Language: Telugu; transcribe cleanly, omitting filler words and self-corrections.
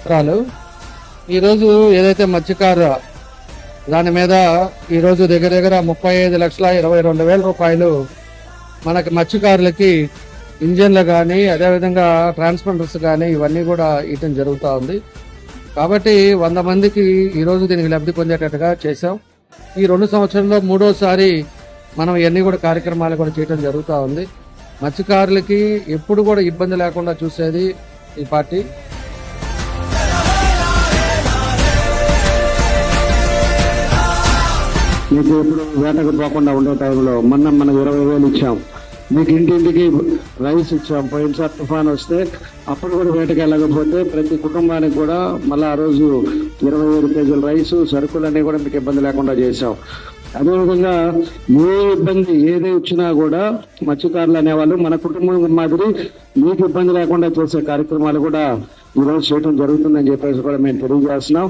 పత్రాలు ఈరోజు ఏదైతే మత్స్యకారు దాని మీద ఈరోజు దగ్గర దగ్గర 35,22,000 రూపాయలు మనకి మత్స్యకారులకి ఇంజన్లు కానీ అదేవిధంగా ట్రాన్స్పాండర్స్ కానీ ఇవన్నీ కూడా ఇవ్వడం జరుగుతూ ఉంది. కాబట్టి 100 మందికి ఈరోజు దీనికి లబ్ధి పొందేటట్టుగా చేశాం. ఈ 2 సంవత్సరంలో 3వసారి మనం ఇవన్నీ కూడా కార్యక్రమాలు కూడా చేయడం జరుగుతూ ఉంది. మత్స్యకారులకి ఎప్పుడు కూడా ఇబ్బంది లేకుండా చూసేది ఈ పార్టీ. మీకు ఎప్పుడు వేటకు పోకుండా ఉండే టైంలో మనం 20,000 ఇచ్చాం. మీకు ఇంటింటికి రైస్ ఇచ్చాం. పోయినసారి తుఫాన్ వస్తే అప్పుడు కూడా వేటకి వెళ్ళకపోతే ప్రతి కుటుంబానికి కూడా మళ్ళీ ఆ రోజు 27 కేజీల రైసు సరుకులన్నీ కూడా మీకు ఇబ్బంది లేకుండా చేశాం. అదేవిధంగా ఏ ఇబ్బంది ఏది వచ్చినా కూడా మత్స్యకారులు అనేవాళ్ళు మన కుటుంబం మాదిరి మీకు ఇబ్బంది లేకుండా చేసే కార్యక్రమాలు కూడా ఈరోజు చేయడం జరుగుతుందని చెప్పేసి కూడా మేము తెలియజేస్తున్నాం.